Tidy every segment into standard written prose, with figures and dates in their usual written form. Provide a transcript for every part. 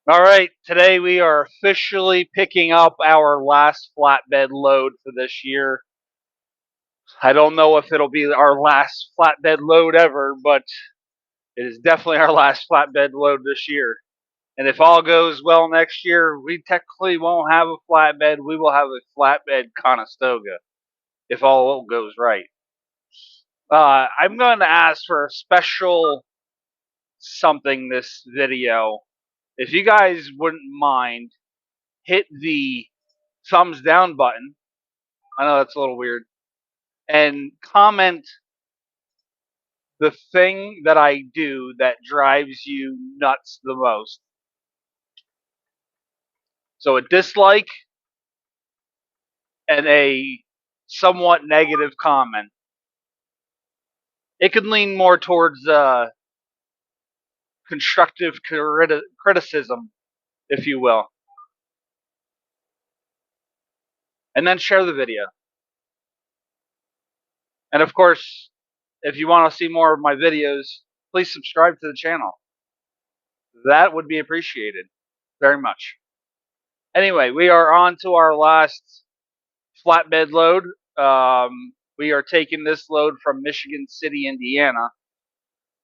All right, today we are officially picking up our last flatbed load for this year. I don't know if it'll be our last flatbed load ever, but it is definitely our last flatbed load this year. And if all goes well next year, we technically won't have a flatbed. We will have a flatbed Conestoga if all goes right. I'm going to ask for a special something this video. If you guys wouldn't mind, hit the thumbs down button. I know that's a little weird. And comment the thing that I do that drives you nuts the most. So a dislike and a somewhat negative comment. It could lean more towards constructive criticism, if you will. And then share the video. And of course, if you want to see more of my videos, please subscribe to the channel. That would be appreciated very much. Anyway, we are on to our last flatbed load. We are taking this load from Michigan City, Indiana,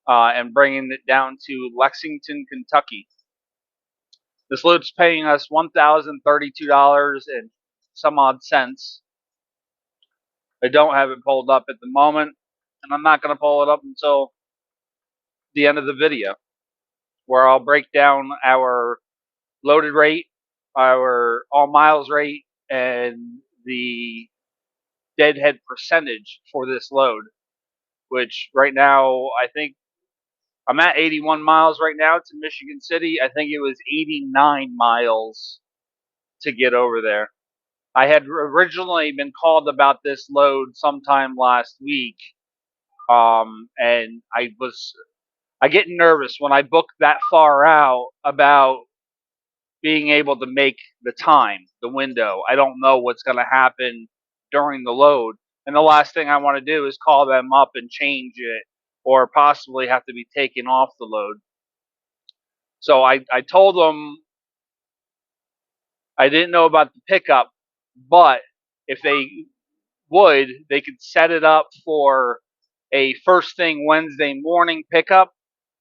and bringing it down to Lexington, Kentucky. This load's paying us $1,032 and some odd cents. I don't have it pulled up at the moment, and I'm not going to pull it up until the end of the video, where I'll break down our loaded rate, our all miles rate, and the deadhead percentage for this load, which right now I think I'm at 81 miles right now to Michigan City. I think it was 89 miles to get over there. I had originally been called about this load sometime last week, and I get nervous when I book that far out about being able to make the time, the window. I don't know what's going to happen during the load. And the last thing I want to do is call them up and change it or possibly have to be taken off the load. So I told them I didn't know about the pickup, but if they would, they could set it up for a first thing Wednesday morning pickup,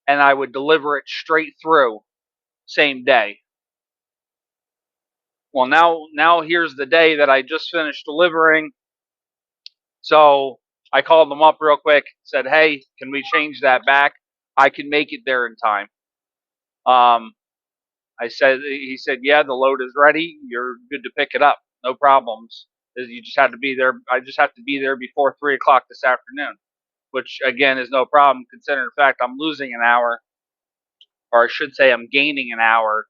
and I would deliver it straight through same day. Well, now here's the day that I just finished delivering. So I called them up real quick, said, "Hey, can we change that back? I can make it there in time." He said, "Yeah, the load is ready. You're good to pick it up. No problems. You just had to be there. I just have to be there before 3 o'clock this afternoon," which again is no problem considering the fact I'm losing an hour, or I should say I'm gaining an hour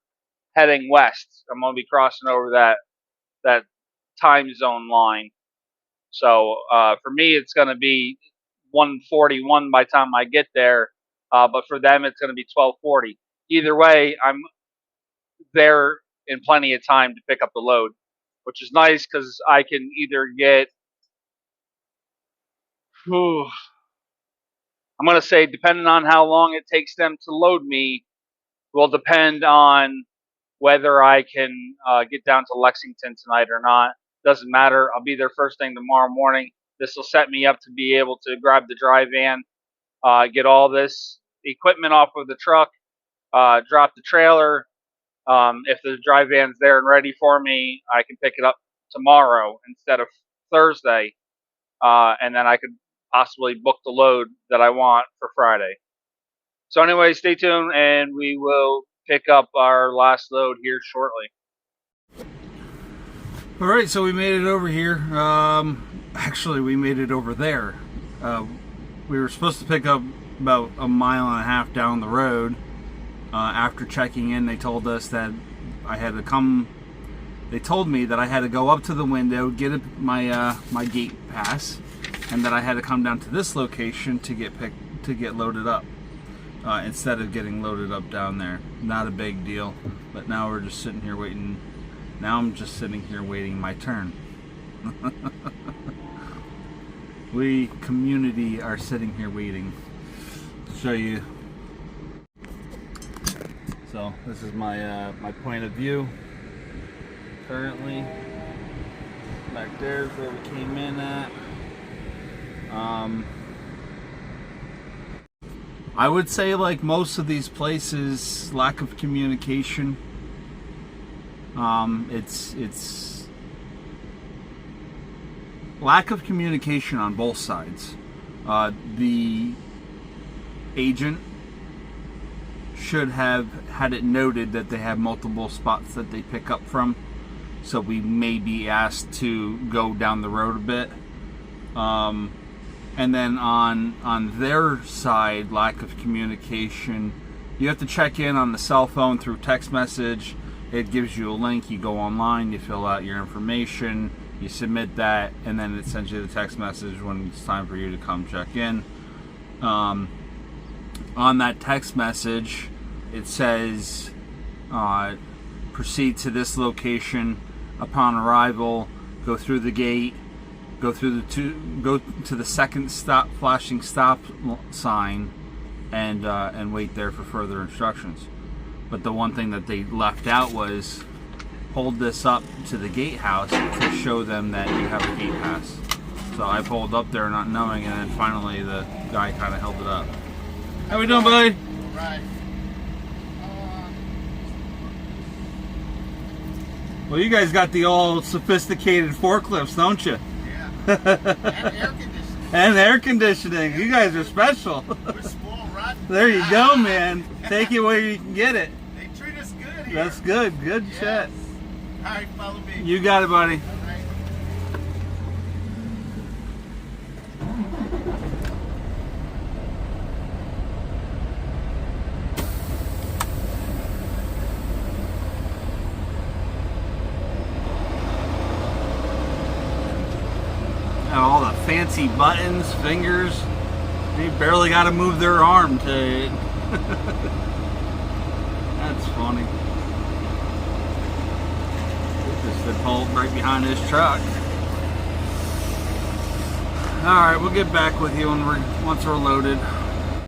heading west. I'm going to be crossing over that time zone line. So for me, it's going to be 1:41 by the time I get there, but for them, it's going to be 12:40. Either way, I'm there in plenty of time to pick up the load, which is nice because I can either get, I'm going to say, depending on how long it takes them to load me, will depend on whether I can get down to Lexington tonight or not. Doesn't matter. I'll be there first thing tomorrow morning. This will set me up to be able to grab the dry van, get all this equipment off of the truck, drop the trailer. If the dry van's there and ready for me, I can pick it up tomorrow instead of Thursday, and then I could possibly book the load that I want for Friday. So anyway, stay tuned, and we will pick up our last load here shortly. All right, so we made it over here. Actually, we made it over there. We were supposed to pick up about a mile and a half down the road. After checking in, they told us that I had to come. They told me that I had to go up to the window, get my gate pass, and that I had to come down to this location to get loaded up. Instead of getting loaded up down there. Not a big deal. But now we're just sitting here waiting. Now I'm just sitting here waiting my turn. We community are sitting here waiting. Show you. So this is my my point of view currently. Back there is where we came in at. I would say, like most of these places, lack of communication. It's lack of communication on both sides. The agent should have had it noted that they have multiple spots that they pick up from, so we may be asked to go down the road a bit. And then on their side, lack of communication. You have to check in on the cell phone through text message. It gives you a link. You go online, you fill out your information, you submit that, and then it sends you the text message when it's time for you to come check in. On that text message, it says, proceed to this location upon arrival, go through the gate, go to the second stop, flashing stop sign, and wait there for further instructions. But the one thing that they left out was hold this up to the gatehouse to show them that you have a gate pass. So I pulled up there not knowing, and then finally the guy kind of held it up. How we doing, buddy? Right. Well, you guys got the all sophisticated forklifts, don't you? Yeah. And air conditioning. And air conditioning. You guys are special. We're spoiled rotten. There you go, man. Take it where you can get it. They treat us good here. That's good. Good Yes. shit. All right, follow me. You got it, buddy. All right. And all the fancy buttons, fingers. They barely got to move their arm to. That's funny. Just the bolt right behind this truck. All right, we'll get back with you once we're loaded. All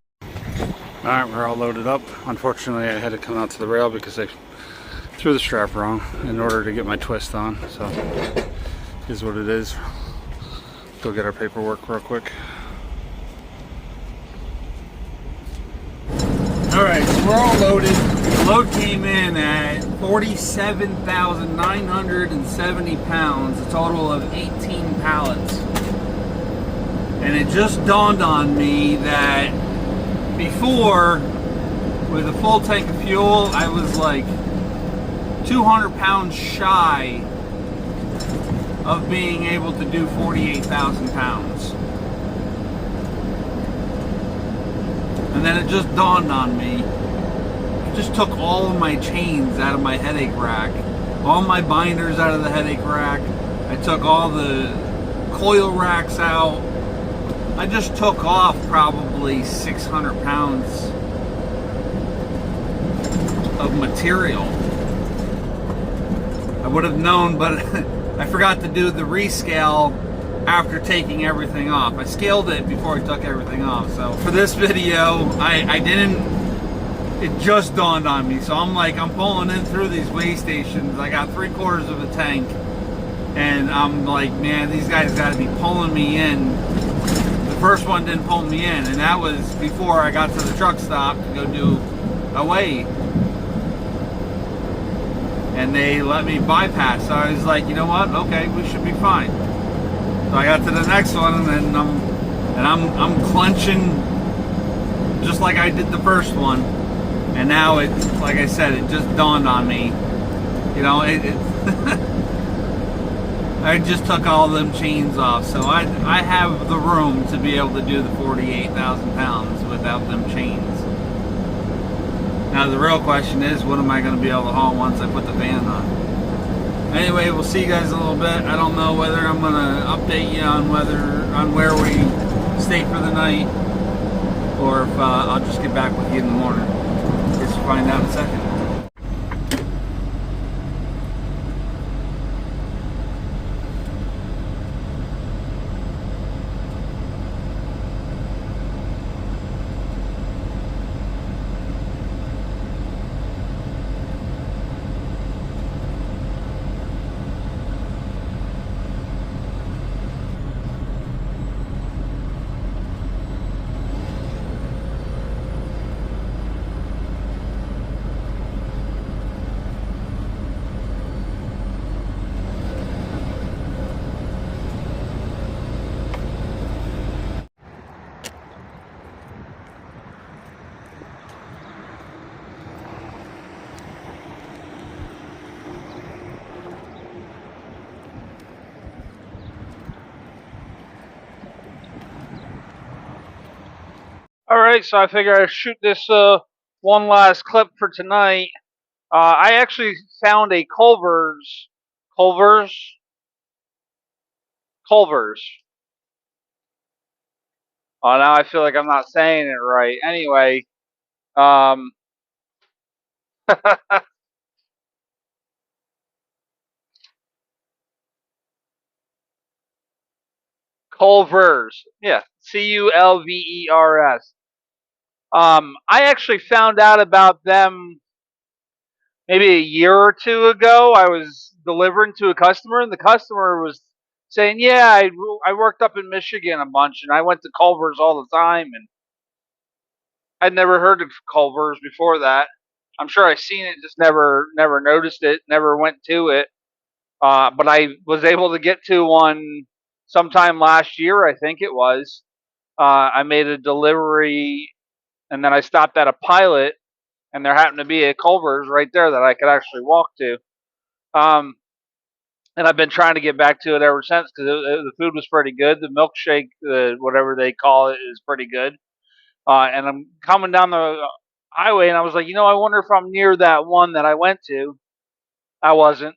right, we're all loaded up. Unfortunately, I had to come out to the rail because I threw the strap wrong in order to get my twist on. So, is what it is. Go get our paperwork real quick. All right, so we're all loaded. The load came in at 47,970 pounds, a total of 18 pallets. And it just dawned on me that before, with a full tank of fuel, I was like 200 pounds shy of being able to do 48,000 pounds. And then it just dawned on me. I just took all of my chains out of my headache rack, all my binders out of the headache rack. I took all the coil racks out. I just took off probably 600 pounds of material. I would have known, but I forgot to do the rescale after taking everything off. I scaled it before I took everything off. So for this video, I didn't, it just dawned on me. So I'm pulling in through these weigh stations. I got 3/4 of a tank, and I'm like, man, these guys got to be pulling me in. The first one didn't pull me in, and that was before I got to the truck stop to go do a weigh. And they let me bypass. So I was like, you know what? Okay, we should be fine. So I got to the next one, and then I'm clenching just like I did the first one. And now it, like I said, it just dawned on me. You know, I just took all them chains off, so I have the room to be able to do the 48,000 pounds without them chains. Now the real question is, what am I going to be able to haul once I put the van on? Anyway, we'll see you guys in a little bit. I don't know whether I'm going to update you on where we stay for the night, or if I'll just get back with you in the morning. Guess we'll find out in a second. Alright, so I figure I'd shoot this one last clip for tonight. I actually found a Culver's. Oh, now I feel like I'm not saying it right. Anyway, um, Culver's. Yeah, Culvers. I actually found out about them maybe a year or two ago. I was delivering to a customer, and the customer was saying, "Yeah, I worked up in Michigan a bunch, and I went to Culver's all the time, and I'd never heard of Culver's before that. I'm sure I seen it, just never noticed it, never went to it. But I was able to get to one sometime last year, I think it was. I made a delivery, and then I stopped at a pilot, and there happened to be a Culver's right there that I could actually walk to. Um, and I've been trying to get back to it ever since because the food was pretty good. The milkshake, whatever they call it, is pretty good. And I'm coming down the highway, and I was like, I wonder if I'm near that one that I went to. I wasn't.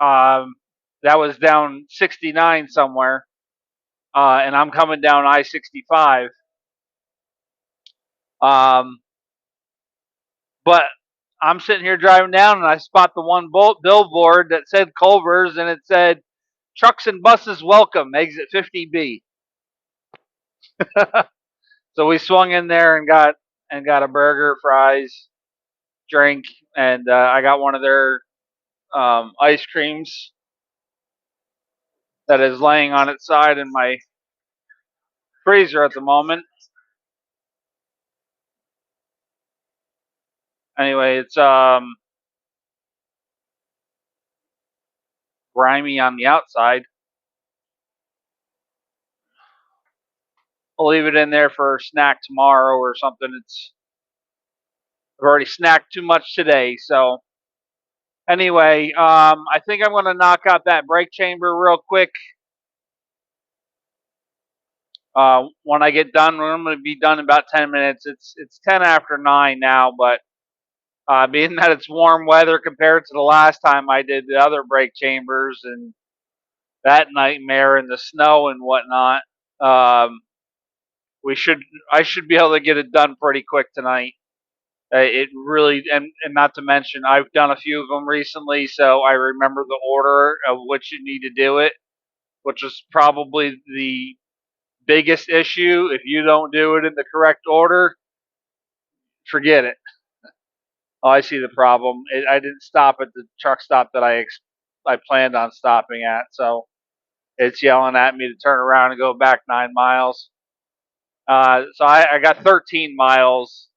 Um, that was down 69 somewhere, and I'm coming down I-65. But I'm sitting here driving down, and I spot the one billboard that said Culver's, and it said, "Trucks and buses welcome, exit 50B." So we swung in there and got a burger, fries, drink, and I got one of their ice creams that is laying on its side in my freezer at the moment. Anyway, it's grimy on the outside. I'll leave it in there for a snack tomorrow or something. I've already snacked too much today, so anyway, I think I'm going to knock out that brake chamber real quick. When I get done, I'm going to be done in about 10 minutes. It's 10 after 9 now, but being that it's warm weather compared to the last time I did the other brake chambers and that nightmare and the snow and whatnot, um, I should be able to get it done pretty quick tonight. It really, and not to mention, I've done a few of them recently, so I remember the order of which you need to do it, which is probably the biggest issue. If you don't do it in the correct order, forget it. Oh, I see the problem. I didn't stop at the truck stop that I planned on stopping at, so it's yelling at me to turn around and go back 9 miles. So I got 13 miles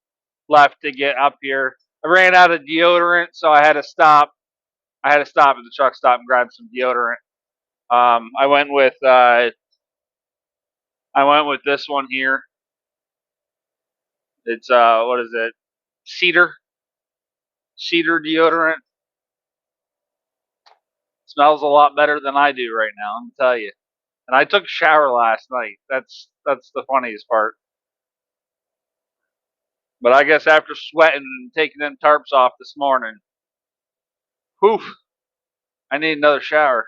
left to get up here. I ran out of deodorant, so I had to stop. I had to stop at the truck stop and grab some deodorant. I went with this one here. It's what is it? Cedar deodorant. Smells a lot better than I do right now, I'm gonna tell you. And I took a shower last night. That's the funniest part. But I guess after sweating and taking them tarps off this morning, whew, I need another shower.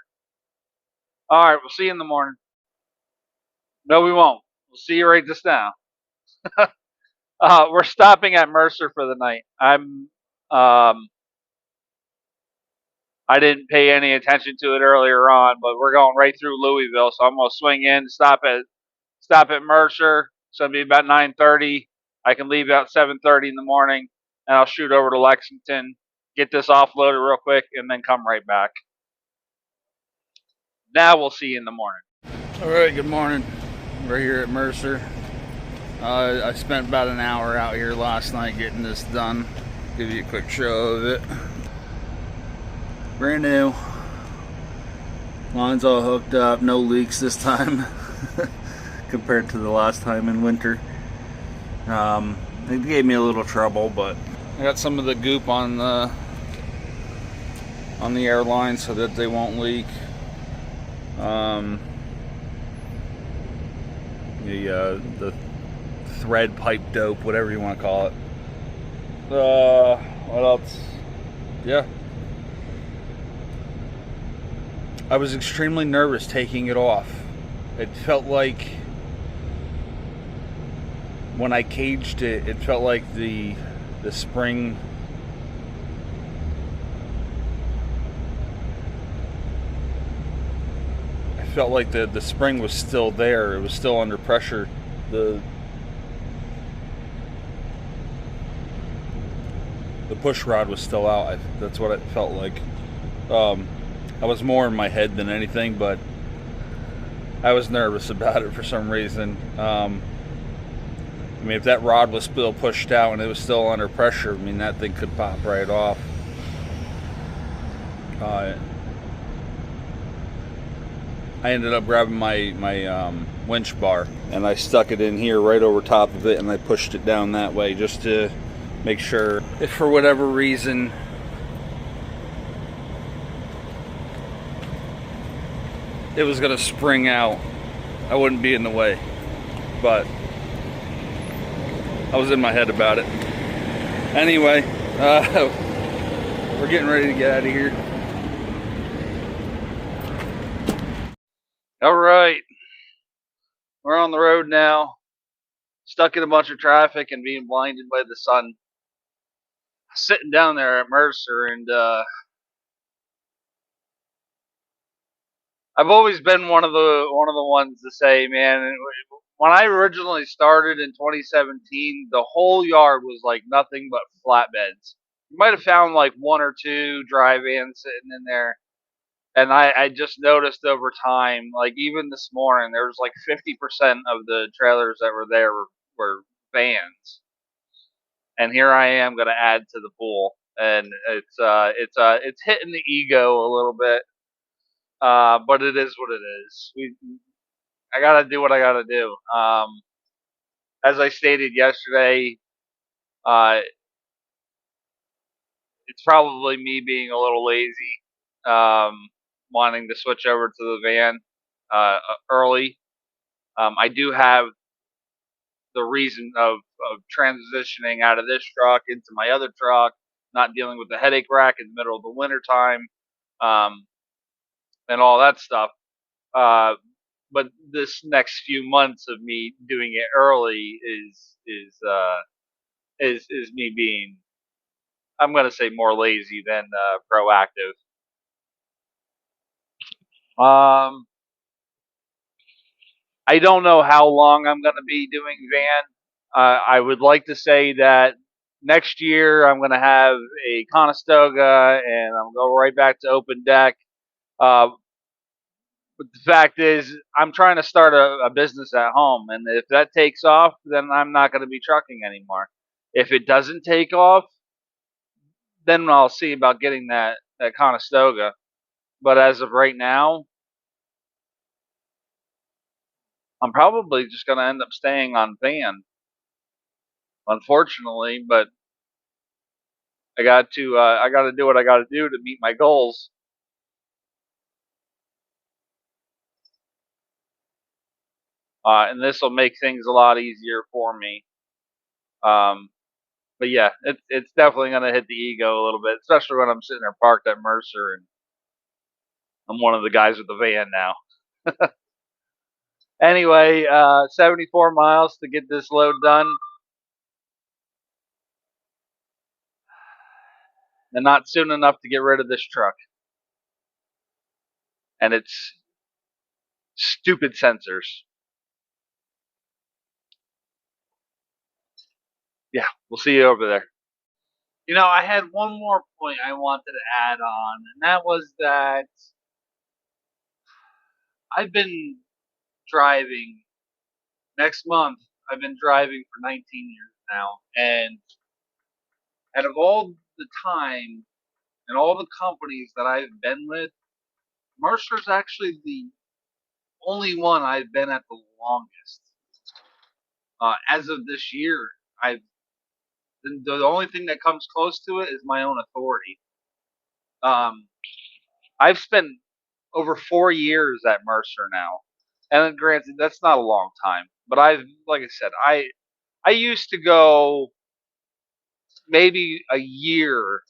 All right, we'll see you in the morning. No, we won't. We'll see you right just now. We're stopping at Mercer for the night. I didn't pay any attention to it earlier on, but we're going right through Louisville, so I'm gonna swing in, stop at Mercer. It's gonna be about 9:30. I can leave about 7:30 in the morning, and I'll shoot over to Lexington, get this offloaded real quick, and then come right back. Now we'll see you in the morning. All right, good morning. We're here at Mercer. I spent about an hour out here last night getting this done. Give you a quick show of it. Brand new. Line's all hooked up, no leaks this time compared to the last time in winter. It gave me a little trouble, but I got some of the goop on the airline so that they won't leak. The thread, pipe dope, whatever you want to call it. What else? Yeah. I was extremely nervous taking it off. It felt like when I caged it, it felt like the spring I felt like the spring was still there. It was still under pressure. The push rod was still out. That's what it felt like. I was more in my head than anything, but I was nervous about it for some reason. I mean, if that rod was still pushed out and it was still under pressure, I mean, that thing could pop right off. I ended up grabbing my winch bar, and I stuck it in here right over top of it, and I pushed it down that way just to make sure if for whatever reason it was going to spring out, I wouldn't be in the way. But I was in my head about it. Anyway, we're getting ready to get out of here. All right, we're on the road now, stuck in a bunch of traffic and being blinded by the sun. Sitting down there at Mercer, and I've always been one of the ones to say, man, when I originally started in 2017, the whole yard was like nothing but flatbeds. You might have found like one or two dry vans sitting in there. And I just noticed over time, like even this morning, there was like 50% of the trailers that were there were vans. And here I am going to add to the pool. And it's hitting the ego a little bit. But it is what it is. I gotta do what I gotta do. As I stated yesterday, uh, it's probably me being a little lazy, wanting to switch over to the van early. I do have the reason of transitioning out of this truck into my other truck, not dealing with the headache rack in the middle of the winter time, um, and all that stuff. Uh, but this next few months of me doing it early is me being, I'm gonna say, more lazy than proactive. Um, I don't know how long I'm gonna be doing van. I would like to say that next year I'm gonna have a Conestoga and I'm gonna go right back to open deck. Uh, but the fact is, I'm trying to start a business at home, and if that takes off, then I'm not going to be trucking anymore. If it doesn't take off, then I'll see about getting that Conestoga. But as of right now, I'm probably just going to end up staying on van, unfortunately. But I got to do what I got to do to meet my goals. And this will make things a lot easier for me. Um, but yeah, it's definitely going to hit the ego a little bit, especially when I'm sitting there parked at Mercer and I'm one of the guys with the van now. Anyway, 74 miles to get this load done, and not soon enough to get rid of this truck. And it's stupid sensors. Yeah, we'll see you over there. You know, I had one more point I wanted to add on, and that was that I've been driving. Next month, I've been driving for 19 years now, and out of all the time and all the companies that I've been with, Mercer's actually the only one I've been at the longest. As of this year, I've the only thing that comes close to it is my own authority. Um, I've spent over 4 years at Mercer now, and granted, that's not a long time, but like I said, I used to go maybe a year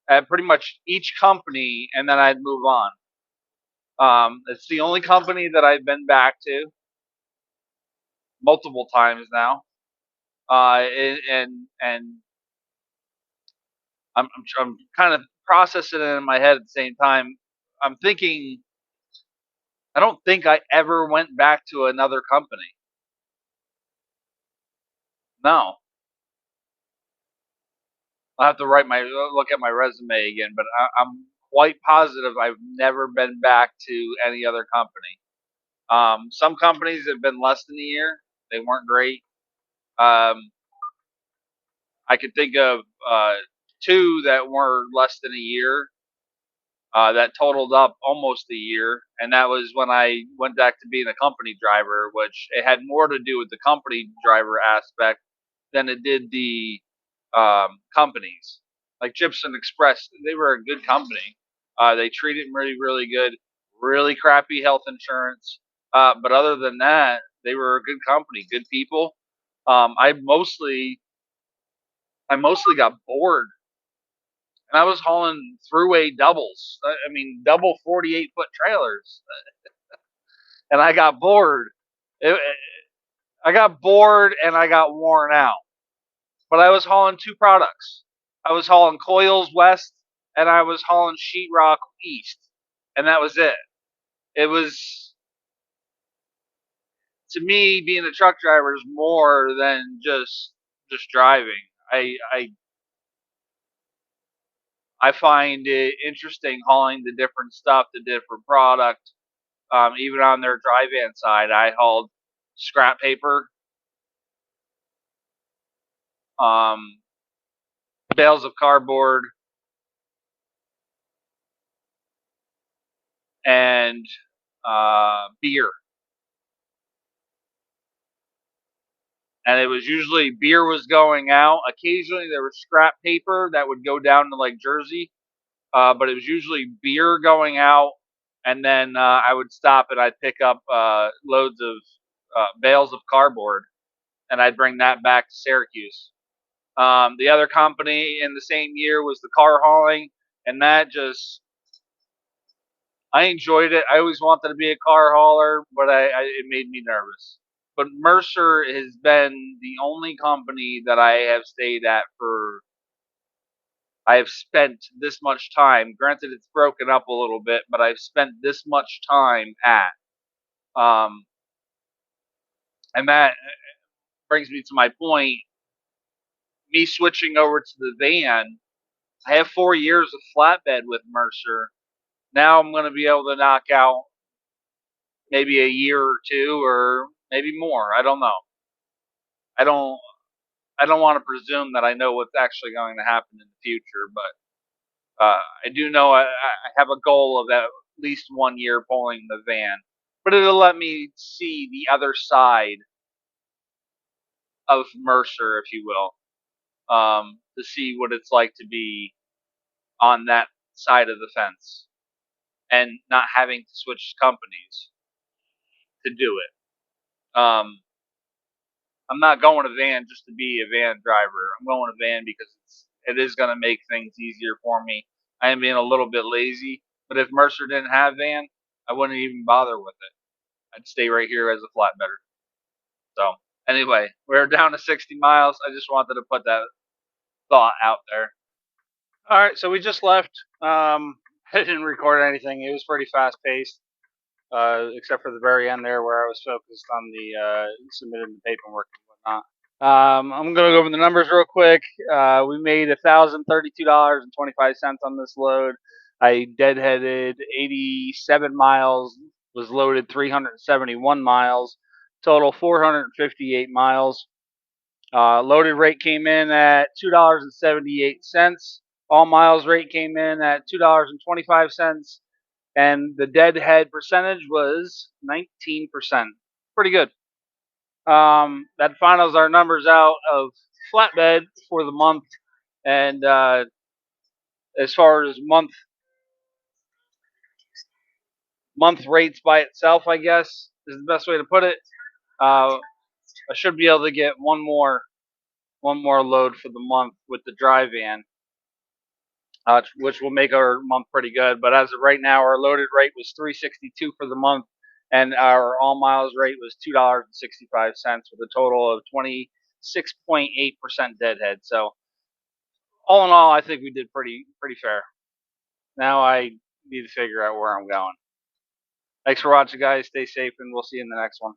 at pretty much each company, and then I'd move on. It's the only company that I've been back to multiple times now, and I'm kind of processing it in my head at the same time. I'm thinking I don't think I ever went back to another company. No, I'll have to look at my resume again, but I'm quite positive I've never been back to any other company. Some companies have been less than a year. They weren't great. Um, I could think of two that were less than a year. That totaled up almost a year, and that was when I went back to being a company driver, which it had more to do with the company driver aspect than it did the companies. Like Gypsum Express, they were a good company. They treated me really, really good. Really crappy health insurance, but other than that, they were a good company, good people. Um, I mostly, I mostly got bored, and I was hauling throughway doubles. I mean, double 48-foot trailers, and I got bored. It, I got bored and I got worn out. But I was hauling two products. I was hauling coils west, and I was hauling sheetrock east, and that was it. It was to me being a truck driver is more than just driving. I find it interesting hauling the different stuff, the different product. Even on their dry van side, I hauled scrap paper, um, bales of cardboard, and beer. And it was usually beer was going out. Occasionally there was scrap paper that would go down to like Jersey, but it was usually beer going out. And then I would stop and I'd pick up loads of bales of cardboard, and I'd bring that back to Syracuse. The other company in the same year was the car hauling, and that just I enjoyed it. I always wanted to be a car hauler, but it made me nervous. But Mercer has been the only company that I have stayed at for. I have spent this much time. Granted, it's broken up a little bit, but I've spent this much time at. Um, and that brings me to my point. Me switching over to the van. I have 4 years of flatbed with Mercer. Now I'm going to be able to knock out maybe a year or two, or maybe more. I don't know. I don't. I don't want to presume that I know what's actually going to happen in the future, but I do know I have a goal of at least 1 year pulling the van. But it'll let me see the other side of Mercer, if you will, to see what it's like to be on that side of the fence and not having to switch companies to do it. I'm not going to van just to be a van driver. I'm going to van because it is going to make things easier for me. I am being a little bit lazy, but if Mercer didn't have van, I wouldn't even bother with it. I'd stay right here as a flatbedder. So anyway, we're down to 60 miles. I just wanted to put that thought out there. All right, so we just left. I didn't record anything. It was pretty fast paced, except for the very end there where I was focused on the submitting the paperwork and whatnot. I'm gonna go over the numbers real quick. We made $1,032.25 on this load. I deadheaded 87 miles, was loaded 371 miles, total 458 miles. Loaded rate came in at $2.78. All miles rate came in at $2.25, and the deadhead percentage was 19%. Pretty good. That finals our numbers out of flatbed for the month, and as far as month rates by itself, I guess is the best way to put it. Uh, I should be able to get one more load for the month with the dry van, which will make our month pretty good. But as of right now, our loaded rate was $3.62 for the month, and our all miles rate was $2.65 with a total of 26.8% deadhead. So all in all, I think we did pretty fair. Now I need to figure out where I'm going. Thanks for watching, guys. Stay safe, and we'll see you in the next one.